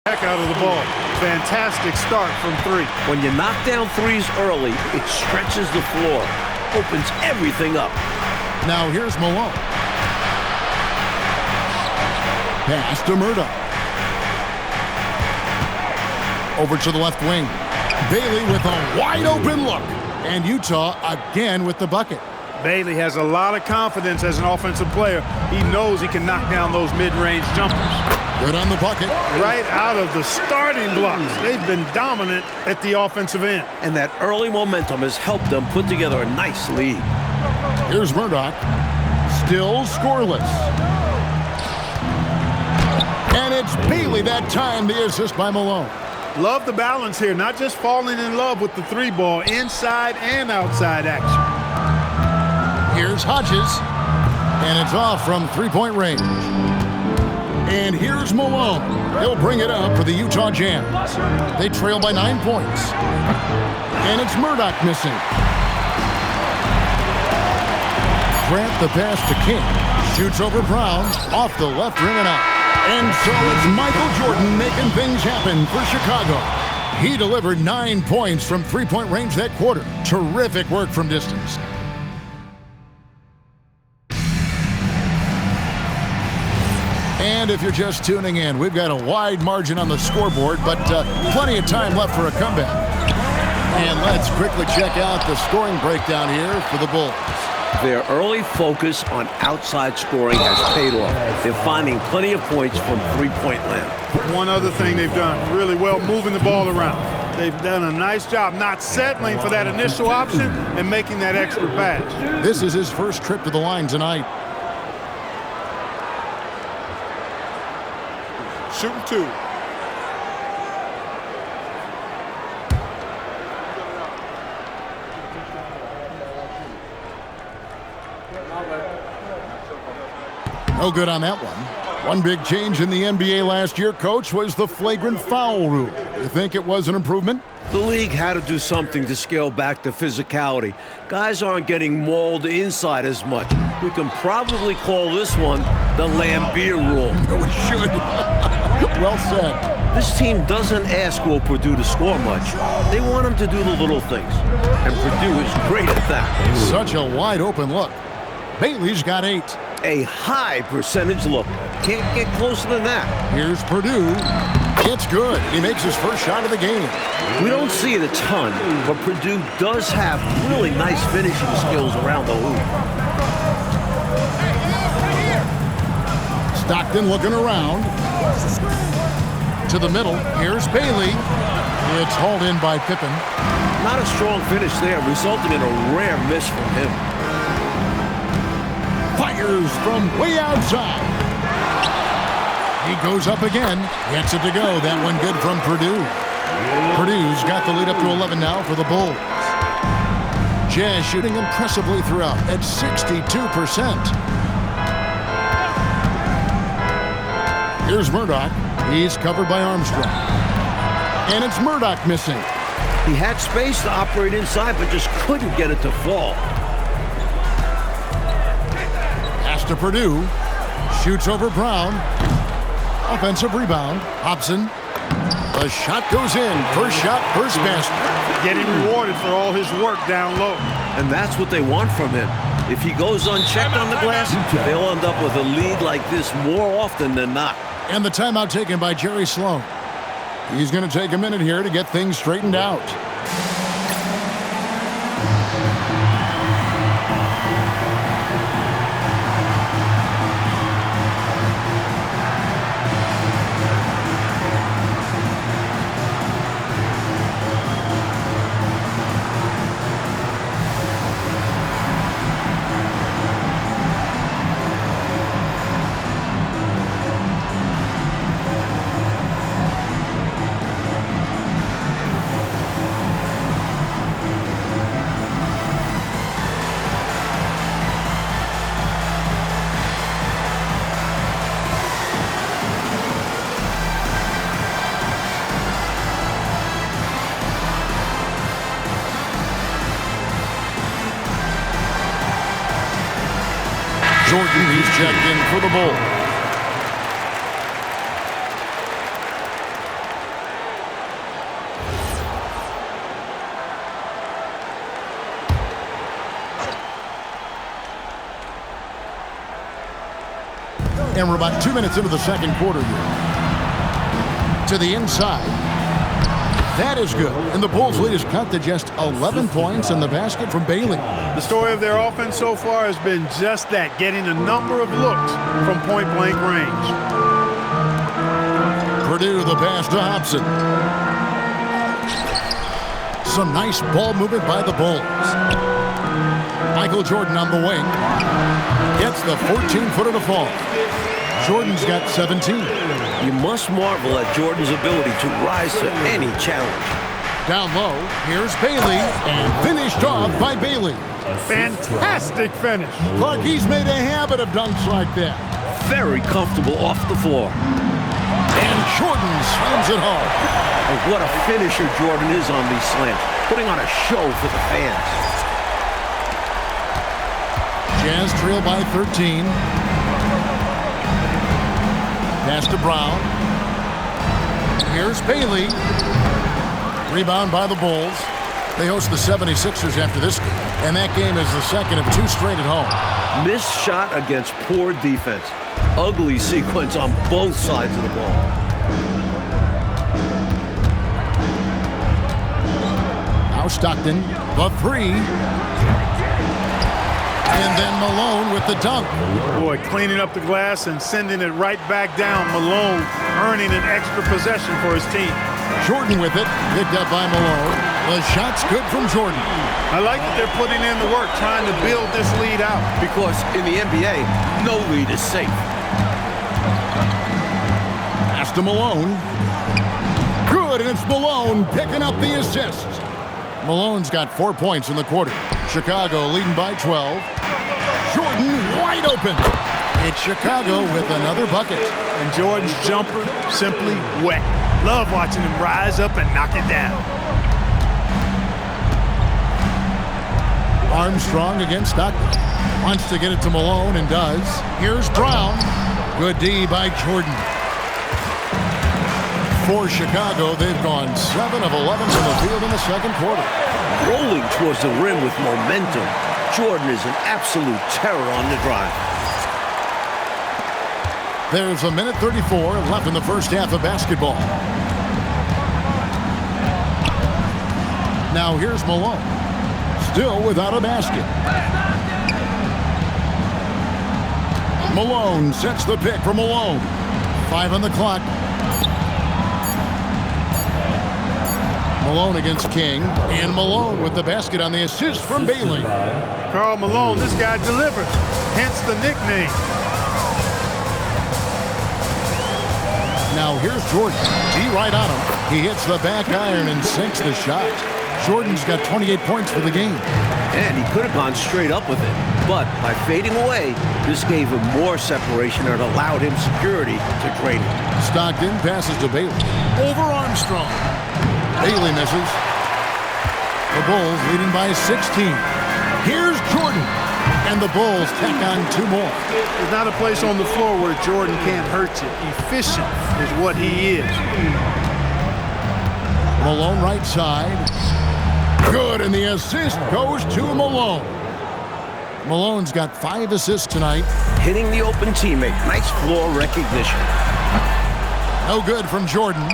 Heck out of the ball. Fantastic start from three. When you knock down threes early, it stretches the floor, opens everything up. Now here's Malone. Pass to Murdoch. Over to the left wing. Bailey with a wide open look. And Utah again with the bucket. Bailey has a lot of confidence as an offensive player. He knows he can knock down those mid-range jumpers. Good on the bucket. Right out of the starting blocks. They've been dominant at the offensive end. And that early momentum has helped them put together a nice lead. Here's Murdoch. Still scoreless. And it's Bailey that time, the assist by Malone. Love the balance here, not just falling in love with the three ball, inside and outside action. Here's Hodges, and it's off from three-point range. And here's Malone. He'll bring it up for the Utah Jazz. They trail by 9 points. And it's Murdoch missing. Grant the pass to King. Shoots over Brown, off the left rim and out. And so it's Michael Jordan making things happen for Chicago. He delivered 9 points from three-point range that quarter. Terrific work from distance. And if you're just tuning in, we've got a wide margin on the scoreboard, but plenty of time left for a comeback. And let's quickly check out the scoring breakdown here for the Bulls. Their early focus on outside scoring has paid off. They're finding plenty of points from three-point land. One other thing they've done really well, moving the ball around. They've done a nice job not settling for that initial option and making that extra pass. This is his first trip to the line tonight. Shooting two. No good on that one. One big change in the NBA last year, Coach, was the flagrant foul rule. You think it was an improvement? The league had to do something to scale back the physicality. Guys aren't getting mauled inside as much. We can probably call this one the Lambeer rule. No, we should. Well said. This team doesn't ask Will Purdue to score much. They want him to do the little things. And Purdue is great at that. Such a wide open look. Bailey's got 8. A high percentage look. Can't get closer than that. Here's Purdue. It's good. He makes his first shot of the game. We don't see it a ton, but Purdue does have really nice finishing skills around the hoop. Stockton looking around. To the middle. Here's Bailey. It's hauled in by Pippen. Not a strong finish there, resulting in a rare miss from him. Fires from way outside. He goes up again. Gets it to go. That one good from Purdue. Purdue's got the lead up to 11 now for the Bulls. Jazz shooting impressively throughout at 62%. Here's Murdoch. He's covered by Armstrong. And it's Murdoch missing. He had space to operate inside, but just couldn't get it to fall. Pass to Purdue. Shoots over Brown. Offensive rebound. Hobson. The shot goes in. First shot, first basket. Getting rewarded for all his work down low. And that's what they want from him. If he goes unchecked on the glass, they'll end up with a lead like this more often than not. And the timeout taken by Jerry Sloan. He's going to take a minute here to get things straightened out. Jordan, he's checked in for the Bulls. And we're about 2 minutes into the second quarter here. To the inside. That is good. And the Bulls' lead is cut to just 11 points in the basket from Bailey. The story of their offense so far has been just that, getting a number of looks from point-blank range. Purdue, the pass to Hobson. Some nice ball movement by the Bulls. Michael Jordan on the wing. Gets the 14-footer to fall. Jordan's got 17. You must marvel at Jordan's ability to rise to any challenge. Down low, here's Bailey, and finished off by Bailey. Fantastic finish. Clark, he's made a habit of dunks like that. Very comfortable off the floor. And Jordan slams it home. And what a finisher Jordan is on these slams, putting on a show for the fans. Jazz trail by 13. Pass to Brown. Here's Bailey. Rebound by the Bulls. They host the 76ers after this game, and that game is the second of 2 straight at home. Missed shot against poor defense. Ugly sequence on both sides of the ball. Now Stockton, the 3. And then Malone with the dunk. Boy, cleaning up the glass and sending it right back down. Malone earning an extra possession for his team. Jordan with it, picked up by Malone. The shot's good from Jordan. I like that they're putting in the work, trying to build this lead out. Because in the NBA, no lead is safe. Pass to Malone. Good, and it's Malone picking up the assist. Malone's got 4 points in the quarter. Chicago leading by 12. Jordan wide open. It's Chicago with another bucket. And Jordan's jumper simply wet. Love watching him rise up and knock it down. Armstrong against Stockton. Wants to get it to Malone and does. Here's Brown. Good D by Jordan. For Chicago, they've gone 7 of 11 from the field in the second quarter. Rolling towards the rim with momentum. Jordan is an absolute terror on the drive. There's a minute 34 left in the first half of basketball. Now here's Malone. Still without a basket. Malone sets the pick for Malone. 5 on the clock. Malone against King. And Malone with the basket on the assist from Bailey. Karl Malone, this guy delivers. Hence the nickname. Now here's Jordan. D right on him. He hits the back iron and sinks the shot. Jordan's got 28 points for the game. And he could have gone straight up with it. But by fading away, this gave him more separation and allowed him security to drain it. Stockton passes to Bailey. Over Armstrong. Bailey misses. The Bulls leading by 16. Here's Jordan. And the Bulls tack on 2 more. There's not a place on the floor where Jordan can't hurt you. Efficient is what he is. Malone right side. Good, and the assist goes to Malone. Malone's got 5 assists tonight. Hitting the open teammate. Nice floor recognition. No good from Jordan.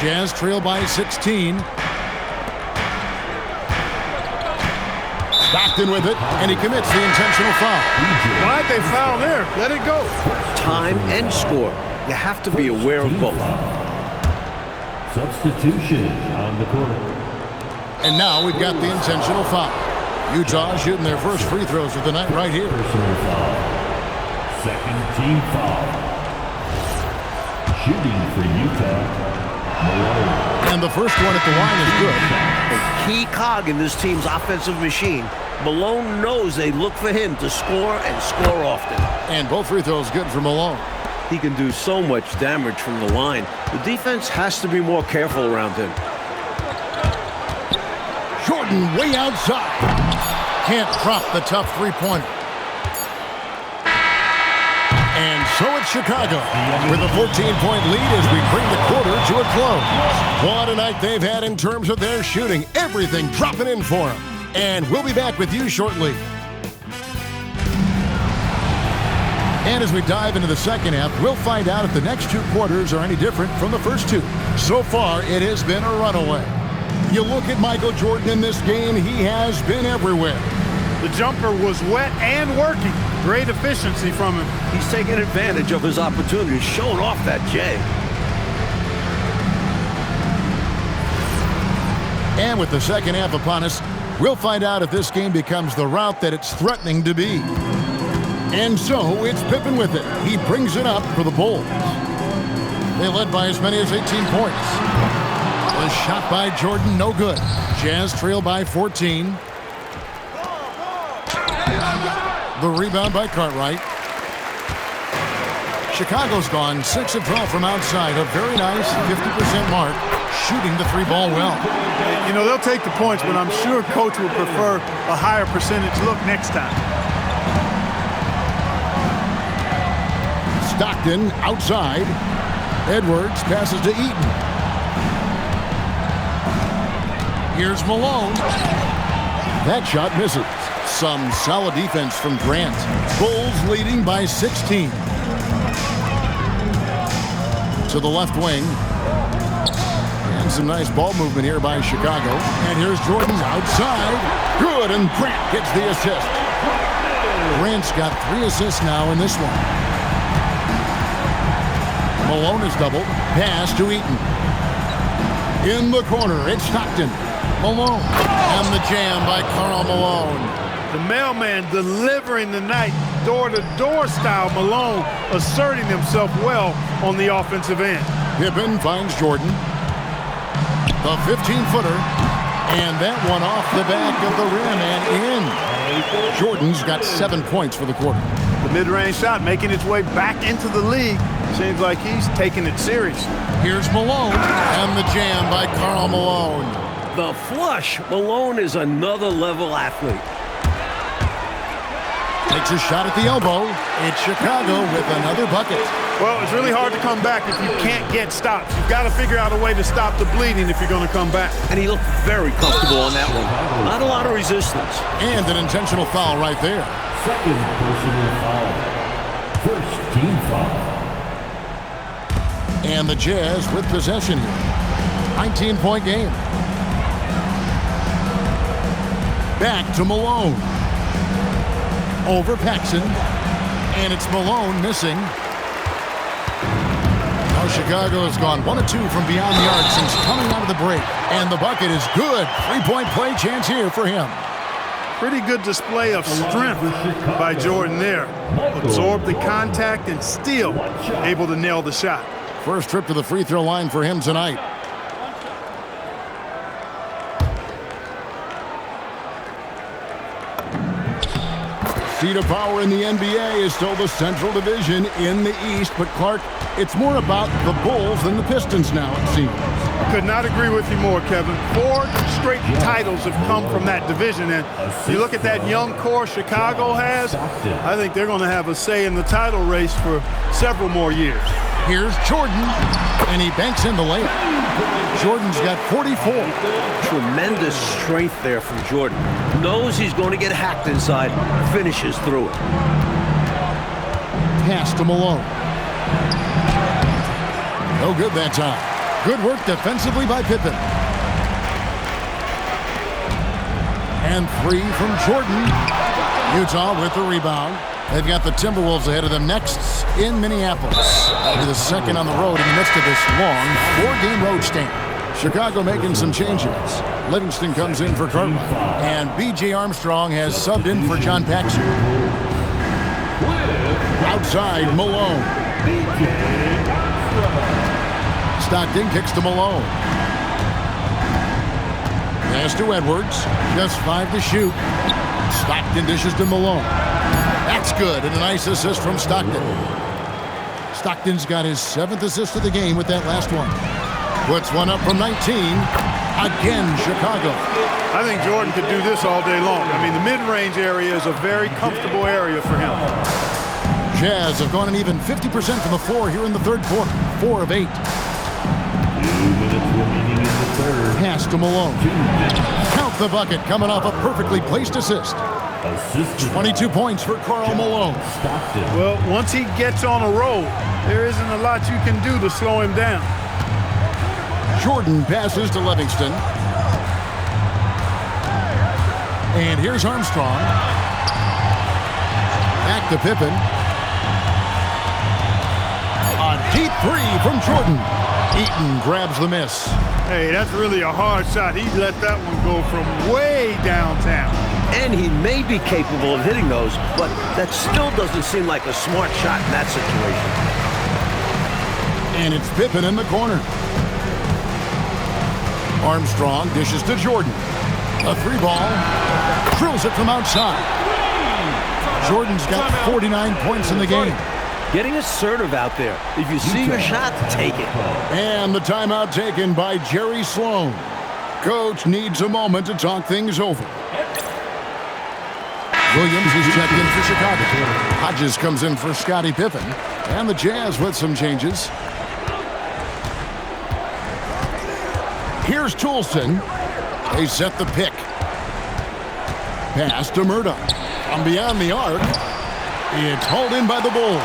Jazz trail by 16. Stockton with it, and he commits the intentional foul. Why'd they foul there? Let it go. Time and score. You have to be aware of both. Substitution on the court. And now we've got the intentional foul. Utah shooting their first free throws of the night right here. Personal foul. Second team foul. Shooting for Utah, Malone. And the first one at the line is good. A key cog in this team's offensive machine. Malone knows they look for him to score and score often. And both free throws good for Malone. He can do so much damage from the line. The defense has to be more careful around him. Jordan way outside. Can't drop the tough three-pointer. And so it's Chicago with a 14-point lead as we bring the quarter to a close. What a night they've had in terms of their shooting. Everything dropping in for them. And we'll be back with you shortly. And as we dive into the second half, we'll find out if the next 2 quarters are any different from the first 2. So far, it has been a runaway. You look at Michael Jordan in this game, he has been everywhere. The jumper was wet and working. Great efficiency from him. He's taking advantage of his opportunity, showing off that J. And with the second half upon us, we'll find out if this game becomes the route that it's threatening to be. And so it's Pippen with it. He brings it up for the Bulls. They led by as many as 18 points. The shot by Jordan, no good. Jazz trail by 14. The rebound by Cartwright. Chicago's gone 6 of 12 from outside. A very nice 50% mark, shooting the 3-ball well. You know, they'll take the points, but I'm sure coach would prefer a higher percentage look next time. Stockton outside. Edwards passes to Eaton. Here's Malone. That shot misses. Some solid defense from Grant. Bulls leading by 16. To the left wing. And some nice ball movement here by Chicago. And here's Jordan outside. Good, and Grant gets the assist. Grant's got 3 assists now in this one. Malone is doubled. Pass to Eaton. In the corner, it's Stockton. Malone. And the jam by Karl Malone. The mailman delivering the night, door-to-door style. Malone asserting himself well on the offensive end. Pippen finds Jordan. The 15-footer. And that one off the back of the rim and in. Jordan's got 7 points for the quarter. The mid-range shot making its way back into the league. Seems like he's taking it serious. Here's Malone. And the jam by Karl Malone. The flush. Malone is another level athlete. Takes a shot at the elbow. It's Chicago with another bucket. Well, it's really hard to come back if you can't get stops. You've got to figure out a way to stop the bleeding if you're going to come back. And he looked very comfortable on that one. Not a lot of resistance. And an intentional foul right there. Second personal foul. First team foul. And the Jazz with possession here. 19-point game. Back to Malone. Over Paxson. And it's Malone missing. Now Chicago has gone 1 of 2 from beyond the arc since coming out of the break. And the bucket is good. 3-point play chance here for him. Pretty good display of strength by Jordan there. Absorbed the contact and still able to nail the shot. First trip to the free throw line for him tonight. Seat of power in the NBA is still the Central Division in the East, but Clark, it's more about the Bulls than the Pistons now, it seems. Could not agree with you more, Kevin. 4 straight titles have come from that division, and you look at that young core Chicago has, I think they're going to have a say in the title race for several more years. Here's Jordan, and he banks in the layup. Jordan's got 44. Tremendous strength there from Jordan. Knows he's going to get hacked inside, finishes through it. Pass to Malone. No good that time. Good work defensively by Pippen. And 3 from Jordan. Utah with the rebound. They've got the Timberwolves ahead of them next in Minneapolis. That'll be the second on the road in the midst of this long 4-game road stand. Chicago making some changes. Livingston comes in for Cartwright. And B.J. Armstrong has subbed in for John Paxson. Outside, Malone. Stockton kicks to Malone. Pass to Edwards. Just 5 to shoot. Stockton dishes to Malone. That's good, and a nice assist from Stockton. Stockton's got his 7th assist of the game with that last one. Puts one up from 19. Again, Chicago. I think Jordan could do this all day long. I mean, the mid-range area is a very comfortable area for him. Jazz have gone an even 50% from the floor here in the third quarter. 4 of 8. 2 minutes remaining in the third. Pass to Malone. Count the bucket, coming off a perfectly placed assist. Assistant 22 points for Karl Malone. Stockton. Well, once he gets on a roll, there isn't a lot you can do to slow him down. Jordan passes to Livingston. And here's Armstrong. Back to Pippen. A deep three from Jordan. Eaton grabs the miss. Hey, that's really a hard shot. He let that one go from way downtown. And he may be capable of hitting those, but that still doesn't seem like a smart shot in that situation. And it's Pippen in the corner. Armstrong dishes to Jordan. A three ball. Drills it from outside. Jordan's got 49 points in the game. Getting assertive out there. If you see your shot, take it. And the timeout taken by Jerry Sloan. Coach needs a moment to talk things over. Williams is checked in for Chicago. Hodges comes in for Scottie Pippen. And the Jazz with some changes. Here's Toulson. They set the pick. Pass to Murdoch. From beyond the arc. It's hauled in by the Bulls.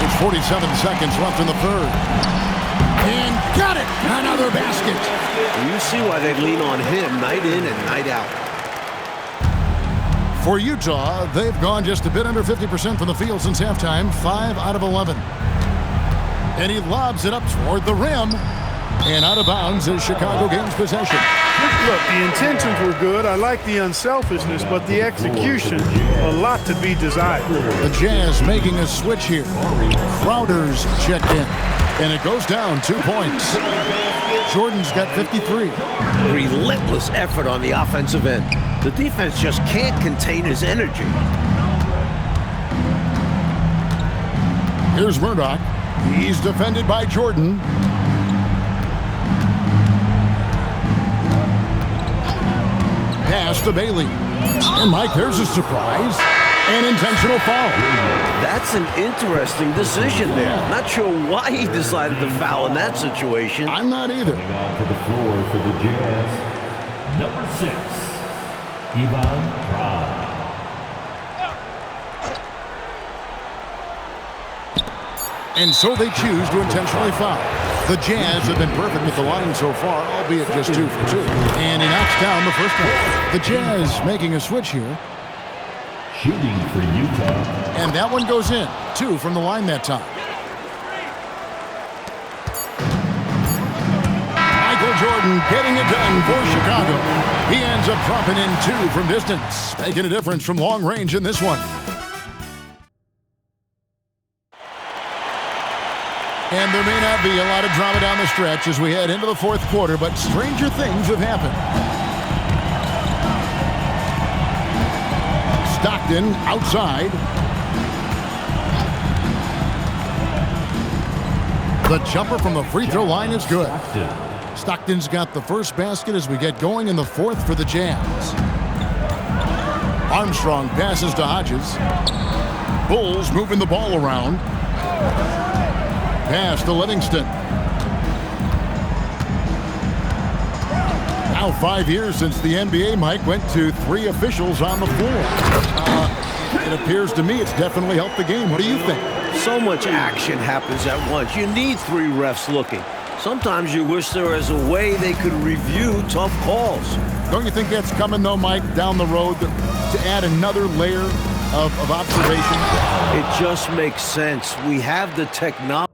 There's 47 seconds left in the third. And got it! Another basket. You see why they lean on him night in and night out. For Utah, they've gone just a bit under 50% from the field since halftime, 5 out of 11. And he lobs it up toward the rim. And out of bounds as Chicago gains possession. Look, the intentions were good. I like the unselfishness, but the execution, a lot to be desired. The Jazz making a switch here. Crowder's checked in. And it goes down 2 points. Jordan's got 53. Relentless effort on the offensive end. The defense just can't contain his energy. Here's Murdoch. He's defended by Jordan. Pass to Bailey. And Mike, there's a surprise. An intentional foul. That's an interesting decision there. Not sure why he decided to foul in that situation. I'm not either. Coming onto the floor for the Jazz, number 6, Ivan Prague. And so they choose to intentionally foul. The Jazz have been perfect with the line so far, albeit just 2 for 2. And he knocks down the first one. The Jazz making a switch here. Shooting for Utah. And that one goes in. 2 from the line that time. Michael Jordan getting it done for Chicago. He ends up dropping in 2 from distance, making a difference from long range in this one. And there may not be a lot of drama down the stretch as we head into the fourth quarter, but stranger things have happened. Stockton outside. The jumper from the free throw line is good. Stockton's got the first basket as we get going in the fourth for the Jazz. Armstrong passes to Hodges. Bulls moving the ball around. Pass to Livingston. Now 5 years since the NBA, Mike, went to 3 officials on the floor. It appears to me it's definitely helped the game. What do you think? So much action happens at once. You need 3 refs looking. Sometimes you wish there was a way they could review tough calls. Don't you think that's coming, though, Mike, down the road to add another layer of observation? It just makes sense. We have the technology.